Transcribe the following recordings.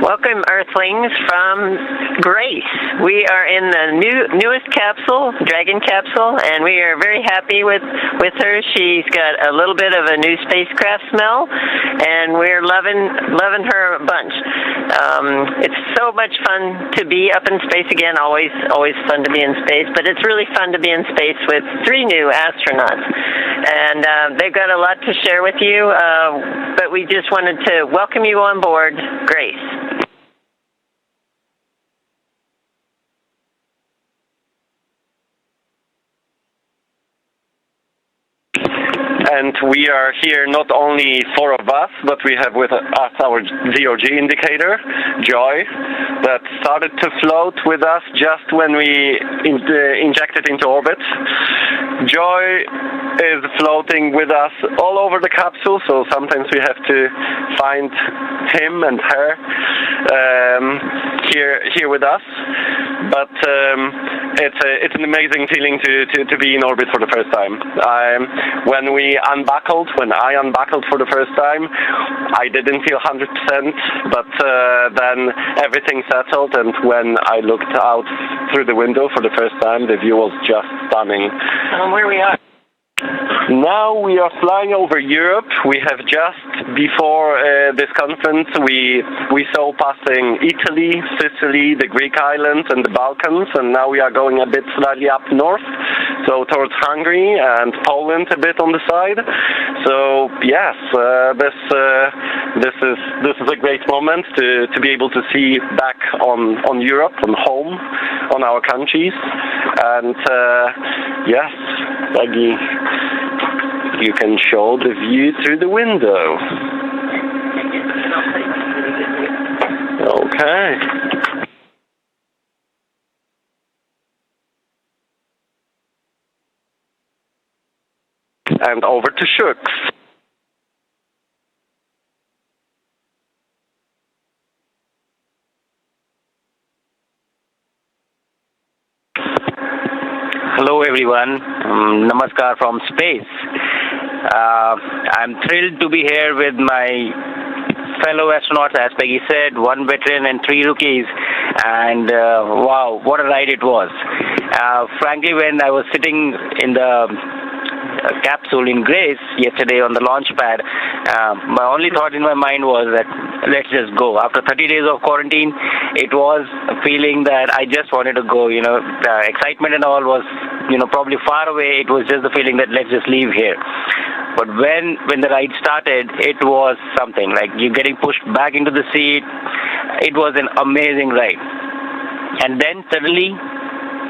Welcome, Earthlings, from Grace. We are in the newest capsule, Dragon capsule, and we are very happy with her. She's got a little bit of a new spacecraft smell, and we're loving her a bunch. It's so much fun to be up in space again. Always fun to be in space, but it's really fun to be in space with 3 new astronauts, and they've got a lot to share with you. But we just wanted to welcome you on board, Grace. And we are here not only 4 of us, but we have with us our ZOG indicator, Joy, that started to float with us just when we injected into orbit. Joy is floating with us all over the capsule, so sometimes we have to find him and her here with us. But it's an amazing feeling to be in orbit for the first time. When I unbuckled for the first time, I didn't feel 100%, but then everything settled, and when I looked out through the window for the first time, the view was just stunning. Where we are? Now we are flying over Europe. We have just before this conference, we saw passing Italy, Sicily, the Greek islands, and the Balkans, and now we are going a bit slightly up north, so towards Hungary and Poland a bit on the side. So yes, this is a great moment to be able to see back on Europe, on home, on our countries, and yes, Peggy, you can show the view through the window. Okay. And over to Shuks. Hello everyone, Namaskar from space. I'm thrilled to be here with my fellow astronauts, as Peggy said, 1 veteran and 3 rookies, and wow, what a ride it was. Frankly, when I was sitting in the capsule in Grace yesterday on the launch pad, my only thought in my mind was that let's just go. After 30 days of quarantine, it was a feeling that I just wanted to go. The excitement and all was, probably far away. It was just the feeling that let's just leave here. But when the ride started, it was something like you getting pushed back into the seat. It was an amazing ride. And then suddenly,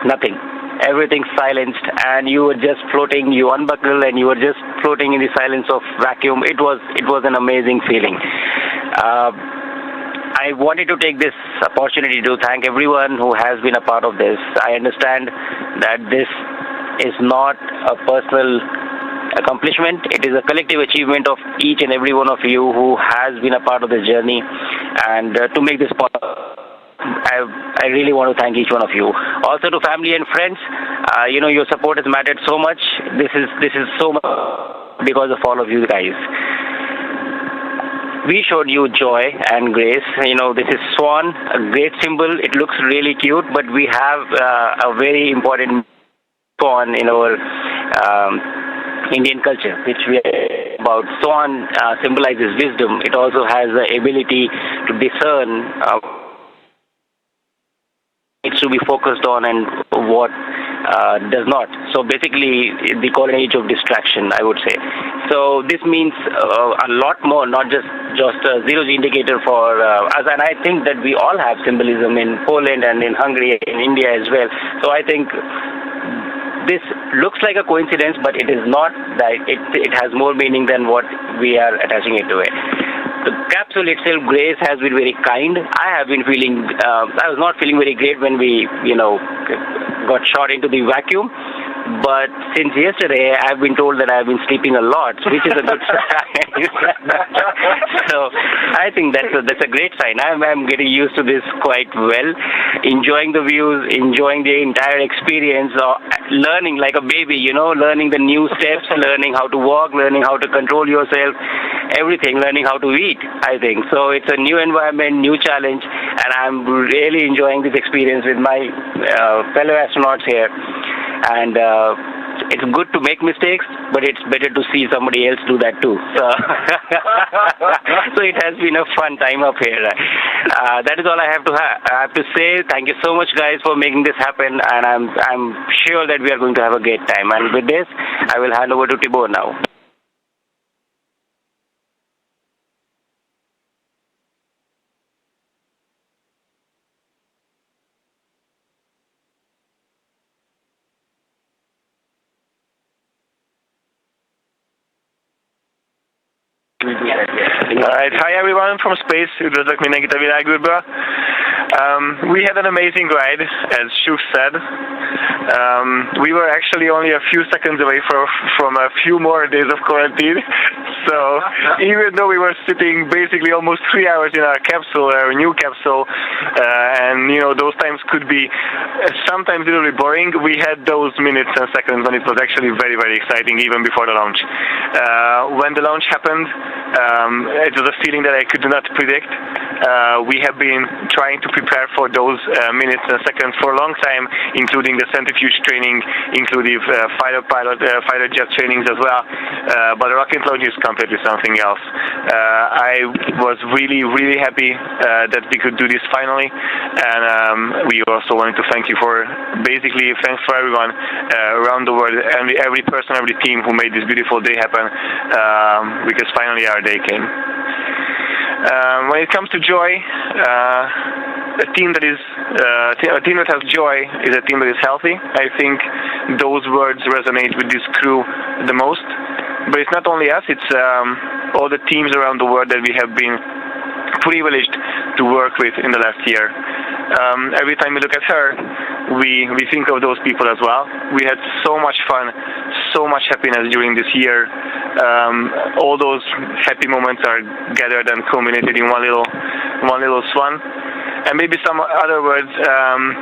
nothing. Everything silenced, and you were just floating. You unbuckled, and you were just floating in the silence of vacuum. It was an amazing feeling. I wanted to take this opportunity to thank everyone who has been a part of this. I understand that this is not a personal accomplishment. It is a collective achievement of each and every one of you who has been a part of this journey, and to make this possible, I really want to thank each one of you. Also to family and friends, your support has mattered so much. This is so much because of all of you guys. We showed you Joy and Grace. This is Swan, a great symbol. It looks really cute, but we have a very important swan in our Indian culture, which we are about. Swan symbolizes wisdom. It also has the ability to discern it's to be focused on and what does not. So basically, the golden age of distraction, I would say. So this means a lot more, not just a zero-G indicator for us. And I think that we all have symbolism in Poland and in Hungary, in India as well. So I think this looks like a coincidence, but it is not. That it has more meaning than what we are attaching it to it. The capsule itself, Grace, has been very kind. I was not feeling very great when we, got shot into the vacuum. But since yesterday, I've been told that I've been sleeping a lot, which is a good sign. So I think that's a great sign. I'm getting used to this quite well, enjoying the views, enjoying the entire experience, learning like a baby, learning the new steps, learning how to walk, learning how to control yourself, everything, learning how to eat, I think. So it's a new environment, new challenge, and I'm really enjoying this experience with my fellow astronauts here. And it's good to make mistakes, but it's better to see somebody else do that too. So, so it has been a fun time up here. That is all I have to say. Thank you so much, guys, for making this happen, and I'm sure that we are going to have a great time. And with this, I will hand over to Tibor now. Alright, hi everyone from space, üdvözlök mindenkit a világűrből. We had an amazing ride, as Shuk said. We were actually only a few seconds away from a few more days of quarantine. So even though we were sitting basically almost 3 hours in our capsule, our new capsule, and those times could be sometimes a little bit boring, we had those minutes and seconds when it was actually very, very exciting even before the launch. When the launch happened, it was a feeling that I could not predict. We have been trying to prepare for those minutes and seconds for a long time, including the centrifuge training, including fighter jet trainings as well. But the rocket launch is completely something else. I was really, really happy that we could do this finally, and we also wanted to thank you thanks for everyone around the world, and every person, every team who made this beautiful day happen, because finally our day came. When it comes to joy, a team that has joy is a team that is healthy. I think those words resonate with this crew the most. But it's not only us; it's all the teams around the world that we have been privileged to work with in the last year. Every time we look at her, we think of those people as well. We had so much fun, so much happiness during this year. All those happy moments are gathered and culminated in one little swan. And maybe some other words.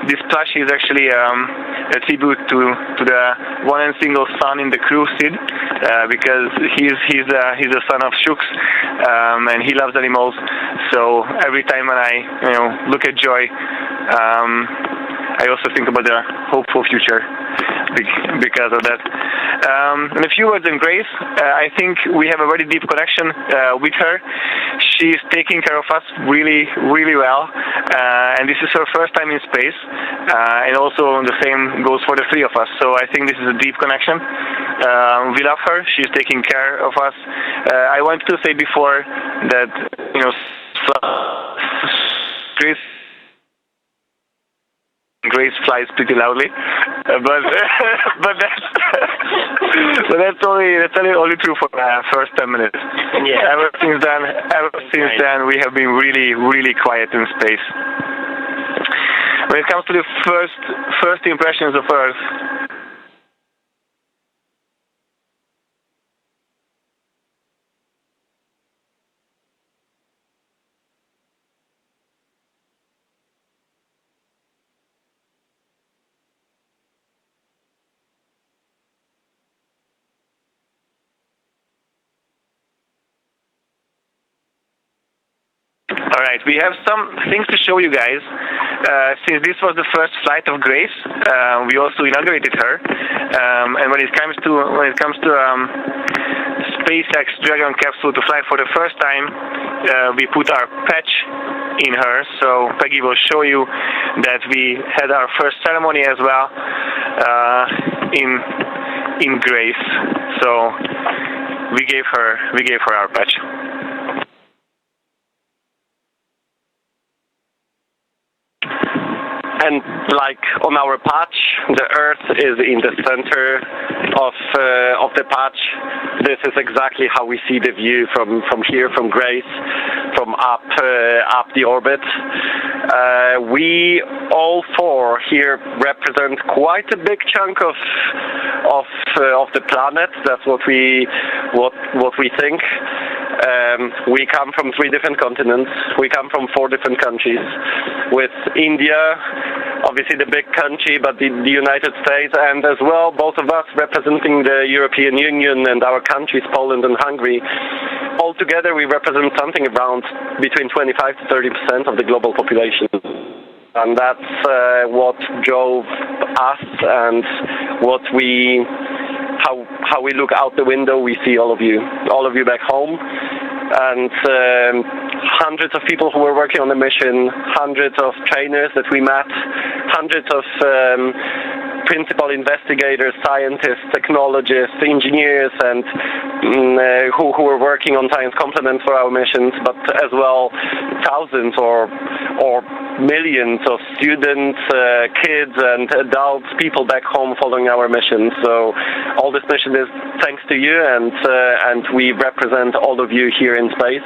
This plush is actually a tribute to the one and single son in the crew, Sid, because he's a son of Shuk's, and he loves animals. So every time when I look at Joy, I also think about the hopeful future because of that. And a few words on Grace. I think we have a very deep connection with her. She's taking care of us really, really well, and this is her first time in space, and also the same goes for the three of us. So I think this is a deep connection. We love her. She's taking care of us. I wanted to say before that Grace flies pretty loudly, but that's only true for the first 10 minutes. Yeah. Ever since then, we have been really, really quiet in space. When it comes to the first impressions of Earth. Alright, we have some things to show you guys. Since this was the first flight of Grace, we also inaugurated her. And when it comes to SpaceX Dragon capsule to fly for the first time, we put our patch in her. So Peggy will show you that we had our first ceremony as well in Grace. So we gave her our patch. And like on our patch, the Earth is in the center of the patch. This is exactly how we see the view from here, from Grace, from up the orbit. We all four here represent quite a big chunk of the planet. That's what we think. We come from 3 different continents. We come from 4 different countries. With India, obviously the big country, but the United States, and as well both of us representing the European Union and our countries, Poland and Hungary. Altogether, we represent something around between 25 to 30% of the global population. And that's what drove us, and how we look out the window. We see all of you back home, and hundreds of people who were working on the mission, hundreds of trainers that we met, hundreds of principal investigators, scientists, technologists, engineers, and who were working on science complements for our missions, but as well thousands or millions of students, kids and adults, people back home following our mission. So all this mission is thanks to you, and we represent all of you here in space.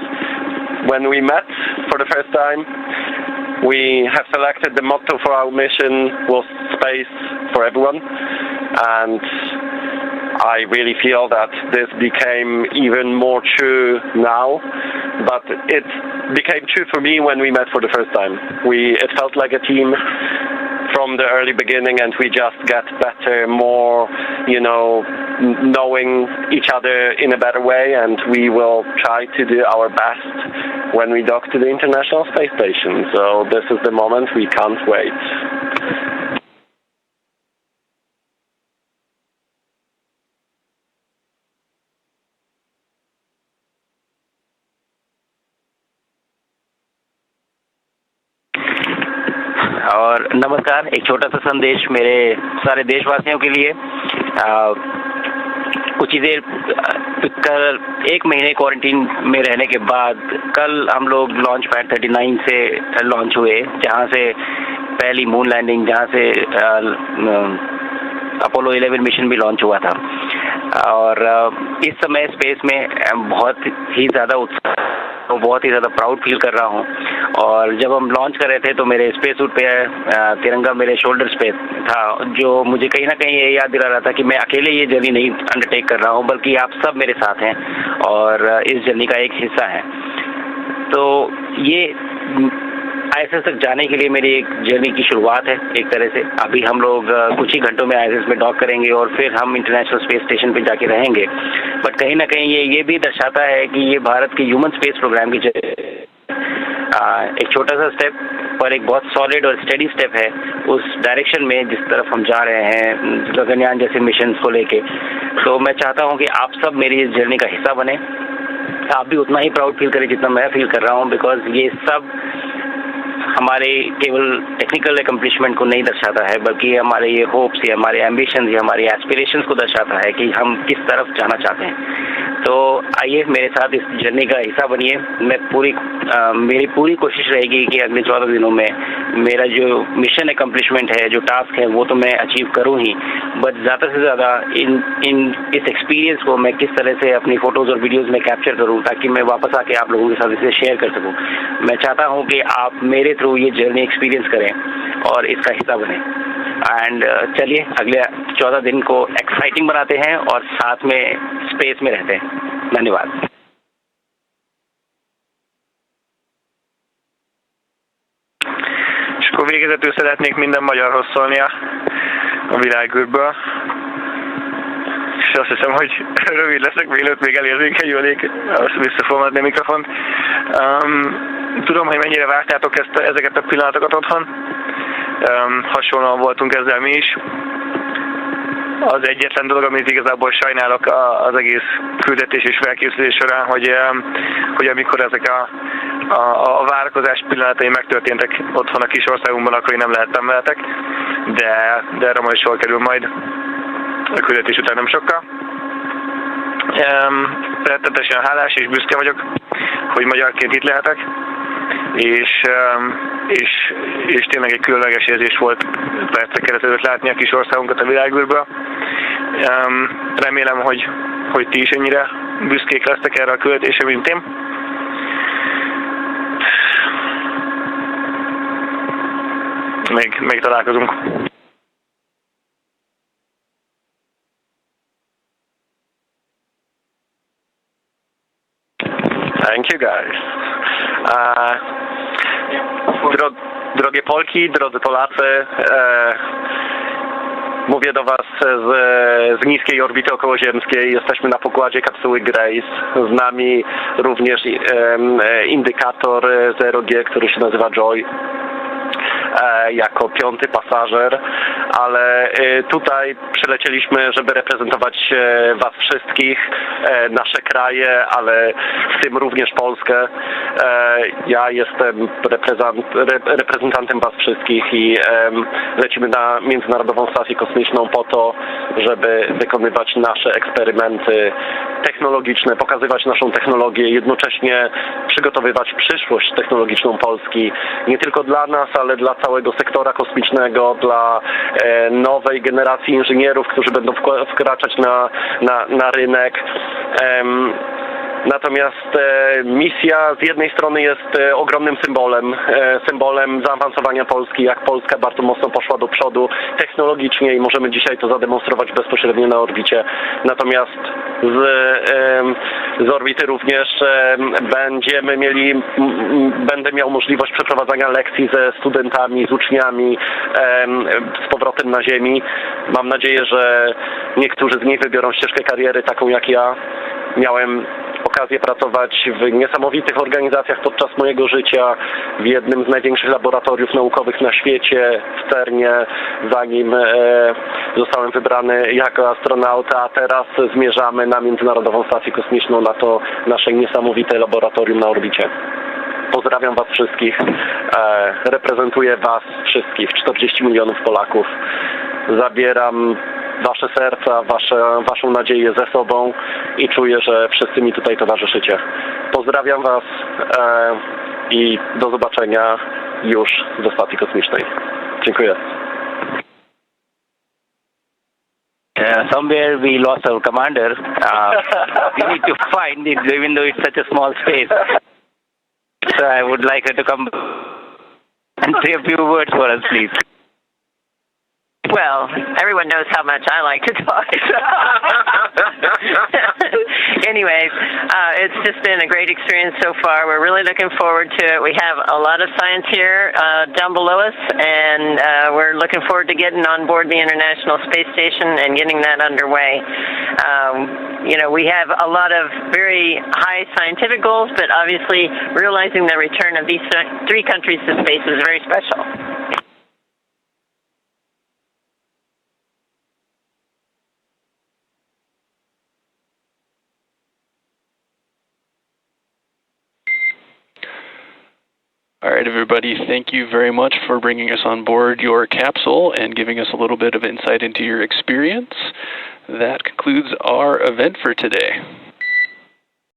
When we met for the first time, we have selected the motto for our mission was space for everyone, and I really feel that this became even more true now, but it became true for me when we met for the first time. It felt like a team from the early beginning, and we just got better, more, knowing each other in a better way, and we will try to do our best when we dock to the International Space Station. So this is the moment, we can't wait. और नमस्कार, एक छोटा सा संदेश मेरे सारे देशवासियों के लिए। कुछ ही देर कल 1 महीने क्वारंटीन में रहने के बाद कल हम लोग लॉन्च पैड 39 से लॉन्च हुए, जहां से पहली मून लैंडिंग, जहां से अपोलो 11 मिशन भी लॉन्च हुआ था। और इस समय स्पेस में बहुत ही ज़्यादा उत्साह, बहुत ही ज़्यादा प्राउड फील कर रहा हूँ। और जब हम लॉन्च कर रहे थे तो मेरे स्पेस सूट पे तिरंगा मेरे शोल्डर्स पे था, जो मुझे कहीं ना कहीं ये याद दिला रहा था कि मैं अकेले ये जर्नी नहीं अंडरटेक कर रहा हूँ, बल्कि आप सब मेरे साथ हैं और इस जर्नी का एक हिस्सा है। तो ये ISS तक जाने के लिए मेरी एक जर्नी की शुरुआत है एक तरह से। अभी हम लोग कुछ ही घंटों में ISS में डॉक करेंगे और फिर हम इंटरनेशनल स्पेस स्टेशन पे जाके रहेंगे। बट कहीं ना कहीं ये भी दर्शाता है कि ये भारत के ह्यूमन स्पेस प्रोग्राम की एक छोटा सा स्टेप पर एक बहुत सॉलिड और स्टेडी स्टेप है उस डायरेक्शन में जिस तरफ हम जा रहे हैं, गगनयान जैसे मिशन को लेके। तो मैं चाहता हूँ कि आप सब मेरी इस जर्नी का हिस्सा बने। आप भी उतना ही प्राउड फील करें जितना मैं फील कर रहा हूँ, बिकॉज ये सब हमारे केवल टेक्निकल एकम्प्लिशमेंट को नहीं दर्शाता है, बल्कि हमारे ये होप्स या हमारे एम्बिशंस या हमारे एस्पिरेशंस को दर्शाता है कि हम किस तरफ जाना चाहते हैं। तो आइए मेरे साथ इस जर्नी का हिस्सा बनिए। मेरी पूरी कोशिश रहेगी कि अगले 14 दिनों में मेरा जो मिशन एकम्प्लिशमेंट है, जो टास्क है, वो तो मैं अचीव करूँ ही, बट ज़्यादा से ज़्यादा इस एक्सपीरियंस को मैं किस तरह से अपनी फ़ोटोज़ और वीडियोज़ में कैप्चर करूँ, ताकि मैं वापस आके आप लोगों के साथ इसे शेयर कर सकूँ। मैं चाहता हूँ कि आप मेरे थ्रू ये जर्नी एक्सपीरियंस करें और इसका हिस्सा बने। एंड चलिए अगले 14 दिन को एक्साइटिंग बनाते हैं और साथ में स्पेस में रहते हैं। धन्यवाद। És akkor végezetül szeretnék minden magyarhoz szólni a világűrből. És azt hiszem, hogy rövid leszek, mielőtt még elérzékenyülnék, vissza fogom adni a mikrofont. Tudom, hogy mennyire vártátok ezeket a pillanatokat otthon. Hasonlóan voltunk ezzel mi is. Az egyetlen dolog, amit igazából sajnálok az egész küldetés és felkészülés során, hogy amikor ezek a várakozás pillanatai megtörténtek otthon a kis országunkban, akkor én nem lehettem veletek, de erre majd sor kerül majd a küldetés után nem sokkal. Rettenetesen hálás és büszke vagyok, hogy magyarként itt lehetek, és tényleg egy különleges érzés volt percekkel ezelőtt látni a kis országunkat a világűrből. Remélem, hogy ti is ennyire büszkék lesztek erre a küldetésre, mint én. még találkozunk. Thank you, guys. Drogie Polki, drodzy Polacy, mówię do Was z niskiej orbity okołoziemskiej. Jesteśmy na pokładzie kapsuły Grace. Z nami również indykator 0G, który się nazywa Joy, jako 5. pasażer, ale tutaj przylecieliśmy, żeby reprezentować Was wszystkich, nasze kraje, ale w tym również Polskę. Ja jestem reprezentantem Was wszystkich i lecimy na Międzynarodową Stację Kosmiczną po to, żeby wykonywać nasze eksperymenty technologiczne, pokazywać naszą technologię, jednocześnie przygotowywać przyszłość technologiczną Polski, nie tylko dla nas, ale dla całego sektora kosmicznego, dla nowej generacji inżynierów, którzy będą wkraczać na rynek. Natomiast misja z jednej strony jest ogromnym symbolem zaawansowania Polski, jak Polska bardzo mocno poszła do przodu technologicznie i możemy dzisiaj to zademonstrować bezpośrednio na orbicie. Natomiast z orbity również będę miał możliwość przeprowadzania lekcji ze studentami, z uczniami z powrotem na Ziemi. Mam nadzieję, że niektórzy z nich wybiorą ścieżkę kariery taką jak ja. Miałem okazję pracować w niesamowitych organizacjach podczas mojego życia, w jednym z największych laboratoriów naukowych na świecie, w CERNie, zanim zostałem wybrany jako astronauta, a teraz zmierzamy na Międzynarodową Stację Kosmiczną, na to nasze niesamowite laboratorium na orbicie. Pozdrawiam Was wszystkich, reprezentuję Was wszystkich, 40 milionów Polaków. Zabieram Wasze serca, Waszą nadzieję ze sobą i czuję, że wszyscy mi tutaj towarzyszycie. Pozdrawiam Was i do zobaczenia już ze Stacji Kosmicznej. Dziękuję. Somewhere we lost our commander. We need to find it, even though it's such a small space. So I would like her to come and say a few words for us, please. Well, everyone knows how much I like to talk. Anyways, it's just been a great experience so far. We're really looking forward to it. We have a lot of science here down below us, and we're looking forward to getting on board the International Space Station and getting that underway. We have a lot of very high scientific goals, but obviously realizing the return of these 3 countries to space is very special. All right, everybody, thank you very much for bringing us on board your capsule and giving us a little bit of insight into your experience. That concludes our event for today.